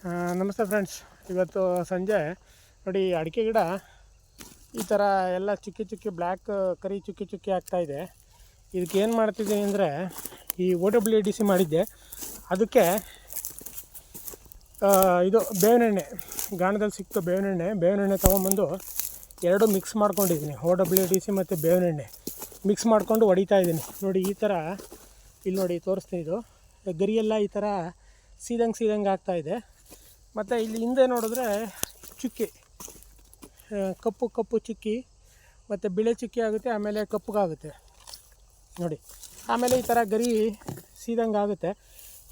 ನಮಸ್ತೆ ಫ್ರೆಂಡ್ಸ್. ಇವತ್ತು ಸಂಜೆ ನೋಡಿ ಅಡಿಕೆ ಗಿಡ ಈ ಥರ ಎಲ್ಲ ಚುಕ್ಕಿ ಬ್ಲ್ಯಾಕ್ ಕರಿ ಚುಕ್ಕಿ ಆಗ್ತಾಯಿದೆ. ಇದಕ್ಕೆ ಏನು ಮಾಡ್ತಿದ್ದೀನಿ ಅಂದರೆ, ಈ OWDC ಮಾಡಿದ್ದೆ, ಅದಕ್ಕೆ ಇದು ಬೇವಿನೆಣ್ಣೆ ಗಾಣದಲ್ಲಿ ಸಿಕ್ತು. ಬೇವಿನೆಣ್ಣೆ ತೊಗೊಂಬಂದು ಎರಡು ಮಿಕ್ಸ್ ಮಾಡ್ಕೊಂಡಿದ್ದೀನಿ. OWDC ಮತ್ತು ಬೇವಿನೆಣ್ಣೆ ಮಿಕ್ಸ್ ಮಾಡ್ಕೊಂಡು ಹೊಡಿತಾ ಇದ್ದೀನಿ. ನೋಡಿ ಈ ಥರ ಇಲ್ಲಿ ನೋಡಿ ತೋರಿಸ್ತೀನಿ. ಇದು ಗರಿಯೆಲ್ಲ ಈ ಥರ ಸೀದಂಗೆ ಆಗ್ತಾಯಿದೆ. ಮತ್ತು ಇಲ್ಲಿ ಹಿಂದೆ ನೋಡಿದ್ರೆ ಚುಕ್ಕಿ ಕಪ್ಪು ಚುಕ್ಕಿ ಮತ್ತು ಬಿಳೆ ಚುಕ್ಕಿ ಆಗುತ್ತೆ, ಆಮೇಲೆ ಕಪ್ಪಗಾಗುತ್ತೆ ನೋಡಿ. ಆಮೇಲೆ ಈ ಥರ ಗರಿ ಸೀದಂಗೆ ಆಗುತ್ತೆ.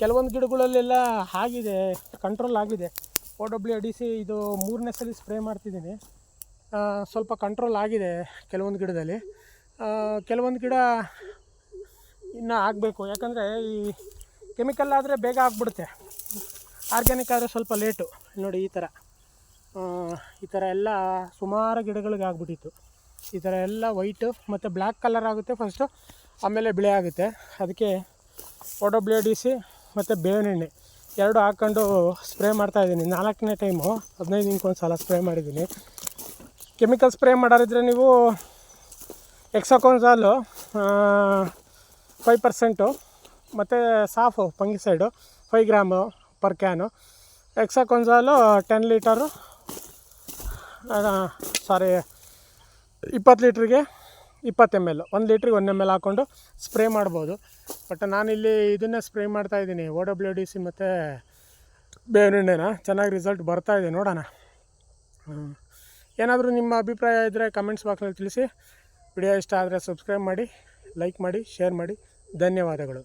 ಕೆಲವೊಂದು ಗಿಡಗಳಲ್ಲೆಲ್ಲ ಆಗಿದೆ, ಕಂಟ್ರೋಲ್ ಆಗಿದೆ. OWDC ಇದು 3ನೇ ಸಲ ಸ್ಪ್ರೇ ಮಾಡ್ತಿದ್ದೀನಿ. ಸ್ವಲ್ಪ ಕಂಟ್ರೋಲ್ ಆಗಿದೆ ಕೆಲವೊಂದು ಗಿಡದಲ್ಲಿ. ಕೆಲವೊಂದು ಗಿಡ ಇನ್ನೂ ಆಗಬೇಕು, ಯಾಕಂದರೆ ಈ ಕೆಮಿಕಲ್ ಆದರೆ ಬೇಗ ಆಗಿಬಿಡುತ್ತೆ, ಆರ್ಗ್ಯಾನಿಕ್ ಆದರೆ ಸ್ವಲ್ಪ ಲೇಟು. ನೋಡಿ ಈ ಥರ ಎಲ್ಲ ಸುಮಾರು ಗಿಡಗಳಿಗೆ ಆಗ್ಬಿಟ್ಟಿತ್ತು. ಈ ಥರ ಎಲ್ಲ ವೈಟು ಮತ್ತು ಬ್ಲ್ಯಾಕ್ ಕಲರ್ ಆಗುತ್ತೆ ಫಸ್ಟು, ಆಮೇಲೆ ಬಿಳೆ ಆಗುತ್ತೆ. ಅದಕ್ಕೆ OWDC ಮತ್ತು ಬೇವಿನೆಣ್ಣೆ ಎರಡು ಹಾಕ್ಕೊಂಡು ಸ್ಪ್ರೇ ಮಾಡ್ತಾಯಿದ್ದೀನಿ. 4ನೇ ಟೈಮು, 15 ದಿನಕ್ಕೊಂದು ಸಲ ಸ್ಪ್ರೇ ಮಾಡಿದ್ದೀನಿ. ಕೆಮಿಕಲ್ ಸ್ಪ್ರೇ ಮಾಡೋರಿದ್ರೆ ನೀವು ಎಕ್ಸಾಕೋನ್ಜಾಲು 5% ಮತ್ತು Saaf fungicide 5 gram per can. Hexaconazole 10 litre 20 ಲೀಟ್ರಿಗೆ 20 ml, 1 ಲೀಟ್ರಿಗೆ 1 ml ಹಾಕ್ಕೊಂಡು ಸ್ಪ್ರೇ ಮಾಡ್ಬೋದು. ಬಟ್ ನಾನಿಲ್ಲಿ ಇದನ್ನೇ ಸ್ಪ್ರೇ ಮಾಡ್ತಾಯಿದ್ದೀನಿ, OWDC ಮತ್ತು ಬೇವಿನೆಣ್ಣೆನ. ಚೆನ್ನಾಗಿ ರಿಸಲ್ಟ್ ಬರ್ತಾಯಿದೆ, ನೋಡೋಣ. ಏನಾದರೂ ನಿಮ್ಮ ಅಭಿಪ್ರಾಯ ಇದ್ದರೆ ಕಮೆಂಟ್ಸ್ ಬಾಕ್ಸಲ್ಲಿ ತಿಳಿಸಿ. ವಿಡಿಯೋ ಇಷ್ಟ ಆದರೆ ಸಬ್ಸ್ಕ್ರೈಬ್ ಮಾಡಿ, ಲೈಕ್ ಮಾಡಿ, ಶೇರ್ ಮಾಡಿ. ಧನ್ಯವಾದಗಳು.